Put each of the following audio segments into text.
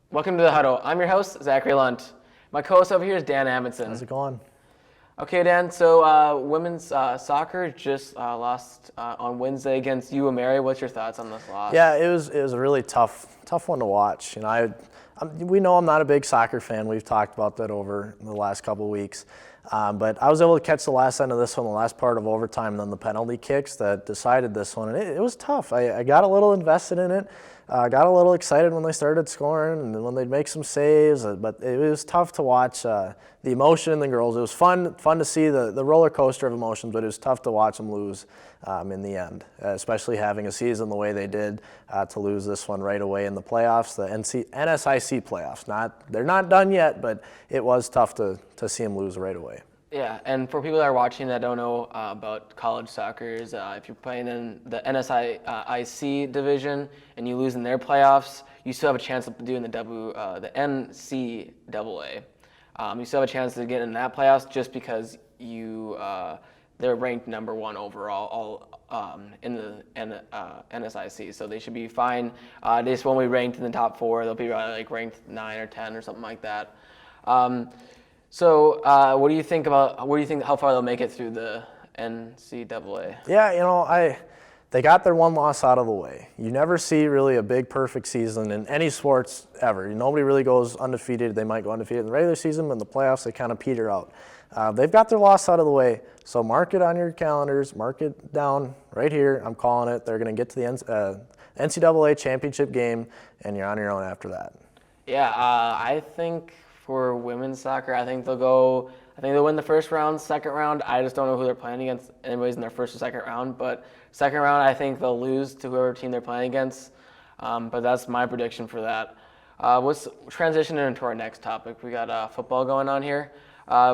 Welcome to the Huddle. I'm your host, Zachary Lunt. My co-host over here is Dan Amundsen. How's it going? Okay, Dan, so women's soccer just lost on Wednesday against UA Mary. What's your thoughts on this loss? Yeah, it was a really tough one to watch. You know, we know I'm not a big soccer fan. We've talked about that over the last couple of weeks. But I was able to catch the last end of this one, the last part of overtime, and then the penalty kicks that decided this one. And it was tough. I got a little invested in it. Got a little excited when they started scoring and when they'd make some saves. But it was tough to watch the emotion in the girls. It was fun to see the roller coaster of emotions, but it was tough to watch them lose in the end, especially having a season the way they did to lose this one right away in the playoffs, the NSIC playoffs. They're not done yet, but it was tough to see them lose right away. Yeah, and for people that are watching that don't know about college soccer, is if you're playing in the NSIC division and you lose in their playoffs, you still have a chance of doing the NCAA. You still have a chance to get in that playoffs just because they're ranked number one overall in the NSIC, so they should be fine. They just won't be ranked in the top four. They'll be like ranked 9 or 10 or something like that. So what do you think how far they'll make it through the NCAA? Yeah, they got their one loss out of the way. You never see really a big perfect season in any sports ever. Nobody really goes undefeated. They might go undefeated in the regular season, but in the playoffs they kind of peter out. They've got their loss out of the way, so mark it on your calendars, mark it down right here. I'm calling it. They're going to get to the NCAA championship game, and you're on your own after that. Yeah, I think for women's soccer, I think they'll win the first round, second round. I just don't know who they're playing against anyways in their first or second round. But second round, I think they'll lose to whoever team they're playing against. But that's my prediction for that. Let's transition into our next topic. We got football going on here.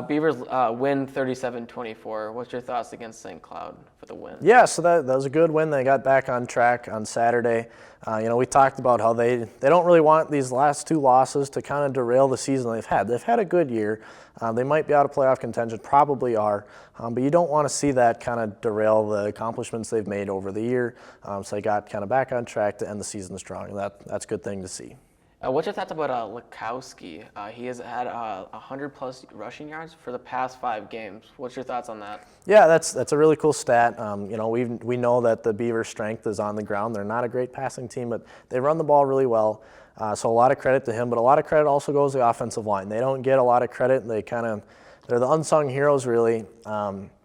Beavers win 37-24. What's your thoughts against St. Cloud for the win? Yeah, so that was a good win. They got back on track on Saturday. We talked about how they don't really want these last two losses to kind of derail the season they've had. They've had a good year. They might be out of playoff contention, probably are, but you don't want to see that kind of derail the accomplishments they've made over the year. So they got kind of back on track to end the season strong. That's a good thing to see. What's your thoughts about Lukowski? He has had 100-plus rushing yards for the past 5 games. What's your thoughts on that? Yeah, that's a really cool stat. We know that the Beavers' strength is on the ground. They're not a great passing team, but they run the ball really well. So a lot of credit to him, but a lot of credit also goes to the offensive line. They don't get a lot of credit. They're the unsung heroes, really.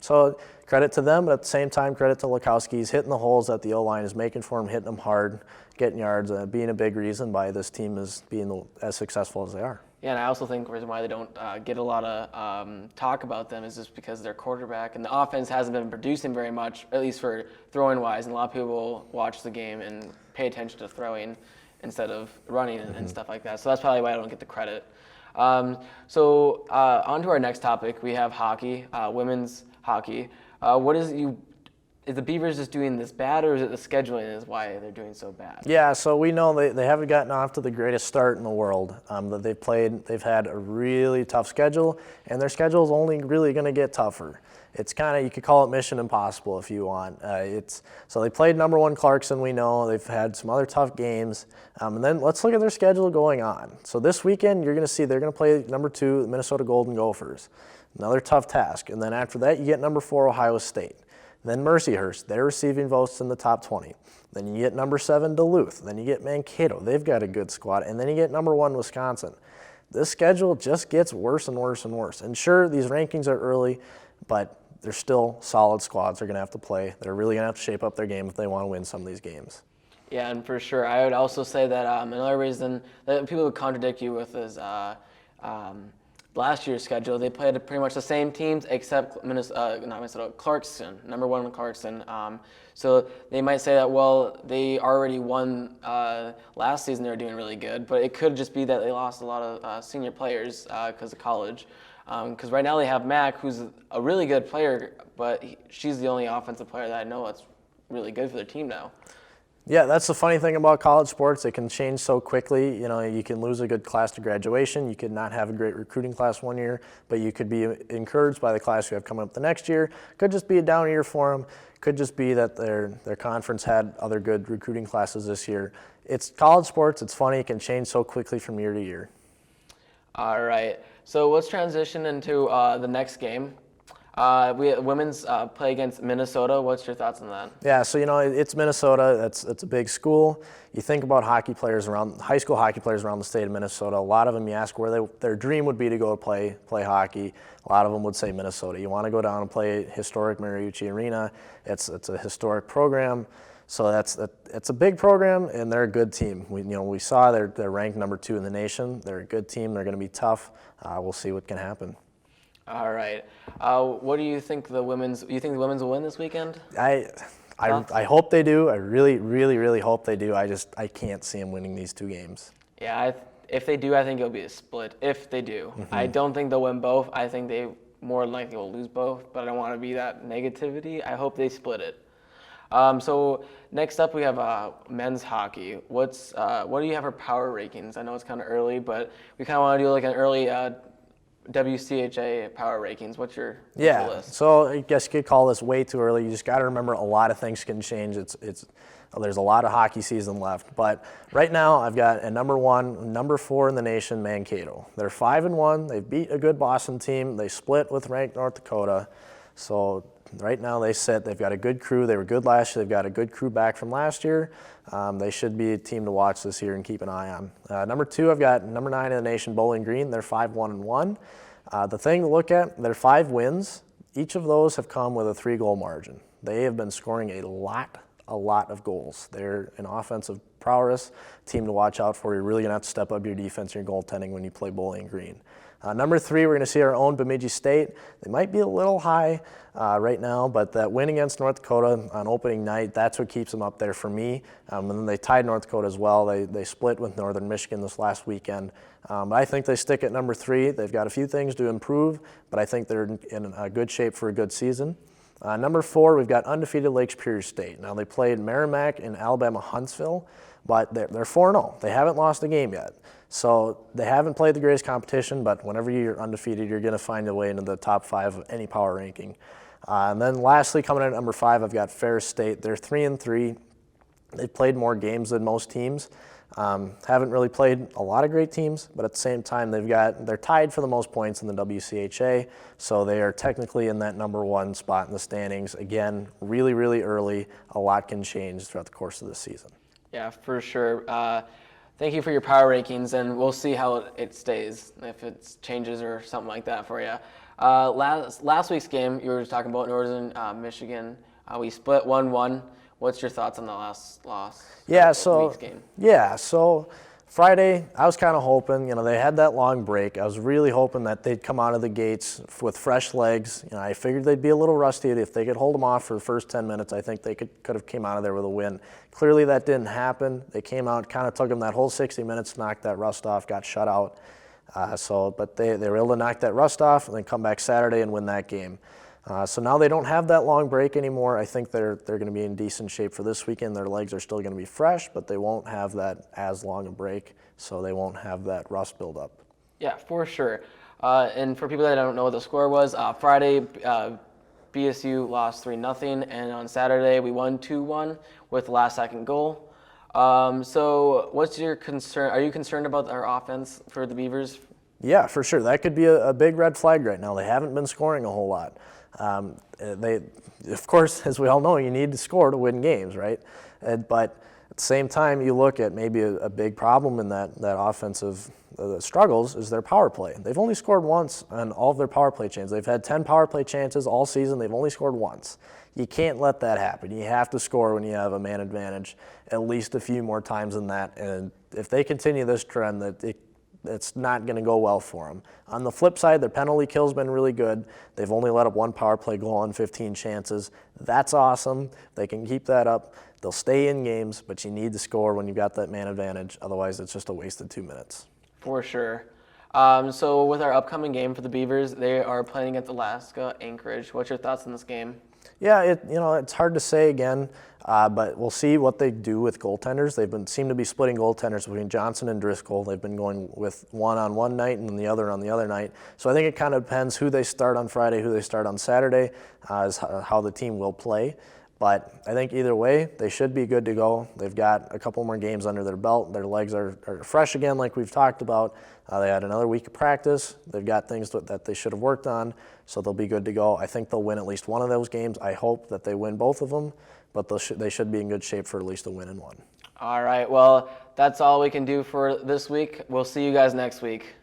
So credit to them, but at the same time, credit to Lukowski. He's hitting the holes that the O-line is making for him, hitting them hard, getting yards, being a big reason why this team is being as successful as they are. Yeah, and I also think the reason why they don't get a lot of talk about them is just because their quarterback and the offense hasn't been producing very much, at least for throwing wise. And a lot of people watch the game and pay attention to throwing instead of running and stuff like that. So that's probably why I don't get the credit. On to our next topic. We have hockey, women's hockey. Is the Beavers just doing this bad, or is it the scheduling is why they're doing so bad? Yeah, so we know they haven't gotten off to the greatest start in the world that they've played. They've had a really tough schedule, and their schedule is only really going to get tougher. It's kind of, you could call it mission impossible if you want. So they played number 1 Clarkson, we know. They've had some other tough games. And then let's look at their schedule going on. So this weekend, you're going to see they're going to play number 2, the Minnesota Golden Gophers. Another tough task. And then after that, you get number 4, Ohio State. Then Mercyhurst, they're receiving votes in the top 20. Then you get number 7, Duluth. Then you get Mankato. They've got a good squad. And then you get number 1, Wisconsin. This schedule just gets worse and worse and worse. And sure, these rankings are early, but they're still solid squads they're going to have to play. They're really going to have to shape up their game if they want to win some of these games. Yeah, and for sure. I would also say that another reason that people would contradict you with is last year's schedule. They played pretty much the same teams except Clarkson, number 1 Clarkson. So they might say that, well, they already won last season. They were doing really good, but it could just be that they lost a lot of senior players because of college. Because right now they have Mac, who's a really good player, but she's the only offensive player that I know that's really good for their team now. Yeah, that's the funny thing about college sports. It can change so quickly. You know, you can lose a good class to graduation. You could not have a great recruiting class one year, but you could be encouraged by the class you have coming up the next year. Could just be a down year for them. Could just be that their conference had other good recruiting classes this year. It's college sports. It's funny. It can change so quickly from year to year. All right. So let's transition into the next game. Women's play against Minnesota. What's your thoughts on that? Yeah, so it's Minnesota. It's a big school. You think about high school hockey players around the state of Minnesota. A lot of them, you ask where their dream would be to go play hockey. A lot of them would say Minnesota. You want to go down and play historic Mariucci Arena. It's a historic program. So it's a big program, and they're a good team. We saw they're ranked number 2 in the nation. They're a good team. They're going to be tough. We'll see what can happen. All right. What do you think the women's? You think the women's will win this weekend? I hope they do. I really, really, really hope they do. I can't see them winning these 2 games. Yeah, if they do, I think it'll be a split. If they do, I don't think they'll win both. I think they more likely will lose both. But I don't want to be that negativity. I hope they split it. So next up we have men's hockey. What do you have for power rankings? I know it's kind of early, but we kind of want to do like an early WCHA power rankings. What's your list? So I guess you could call this way too early. You just got to remember a lot of things can change. There's a lot of hockey season left. But right now I've got a number 4 in the nation, Mankato. They're 5-1. They beat a good Boston team. They split with ranked North Dakota. So right now they've got a good crew. They were good last year. They've got a good crew back from last year. They should be a team to watch this year and keep an eye on. Number 2, I've got number 9 in the nation, Bowling Green. They're 5-1-1. The thing to look at, their 5 wins, each of those have come with a 3-goal margin. They have been scoring a lot of goals. They're an offensive prowess team to watch out for. You're really going to have to step up your defense and your goaltending when you play Bowling Green. Number 3, we're going to see our own Bemidji State. They might be a little high right now, but that win against North Dakota on opening night, that's what keeps them up there for me. And then they tied North Dakota as well. They split with Northern Michigan this last weekend. But I think they stick at number 3. They've got a few things to improve, but I think they're in a good shape for a good season. Number 4, we've got undefeated Lake Superior State. Now, they played Merrimack and Alabama Huntsville, but they're 4-0. They haven't lost a game yet. So they haven't played the greatest competition, but whenever you're undefeated, you're going to find a way into the top 5 of any power ranking. And then lastly, coming in at number 5, I've got Ferris State. They're 3-3. They've played more games than most teams. Haven't really played a lot of great teams, but at the same time, they're tied for the most points in the WCHA, so they are technically in that number 1 spot in the standings. Again, really, really early. A lot can change throughout the course of this season. Yeah, for sure. Thank you for your power rankings, and we'll see how it stays, if it changes or something like that for you. Last week's game, you were talking about Northern Michigan. We split 1-1. What's your thoughts on the last loss? Week's game? So Friday, I was kind of hoping, they had that long break. I was really hoping that they'd come out of the gates with fresh legs. I figured they'd be a little rusty. If they could hold them off for the first 10 minutes, I think they could have came out of there with a win. Clearly that didn't happen. They came out, kind of took them that whole 60 minutes, knocked that rust off, got shut out. But they were able to knock that rust off and then come back Saturday and win that game. So now they don't have that long break anymore. I think they're going to be in decent shape for this weekend. Their legs are still going to be fresh, but they won't have that as long a break, so they won't have that rust buildup. Yeah, for sure. And for people that don't know what the score was, Friday BSU lost 3-0, and on Saturday we won 2-1 with the last-second goal. So what's your concern? Are you concerned about our offense for the Beavers? Yeah, for sure. That could be a big red flag right now. They haven't been scoring a whole lot. Of course, as we all know, you need to score to win games, right? But at the same time, you look at maybe a big problem in that offensive struggles is their power play. They've only scored once on all of their power play chances. They've had 10 power play chances all season. They've only scored once. You can't let that happen. You have to score when you have a man advantage at least a few more times than that. And if they continue this trend, it's not going to go well for them. On the flip side, their penalty kill's been really good. They've only let up 1 power play goal on 15 chances. That's awesome. They can keep that up. They'll stay in games, but you need to score when you've got that man advantage. Otherwise, it's just a wasted 2 minutes. For sure. So with our upcoming game for the Beavers, they are playing against Alaska Anchorage. What's your thoughts on this game? Yeah, it's hard to say again, but we'll see what they do with goaltenders. Seem to be splitting goaltenders between Johnson and Driscoll. They've been going with one on one night and then the other on the other night. So I think it kind of depends who they start on Friday, who they start on Saturday, is how the team will play. But I think either way, they should be good to go. They've got a couple more games under their belt. Their legs are fresh again, like we've talked about. They had another week of practice. They've got things that they should have worked on, so they'll be good to go. I think they'll win at least one of those games. I hope that they win both of them, but they should be in good shape for at least a win in one. All right, well, that's all we can do for this week. We'll see you guys next week.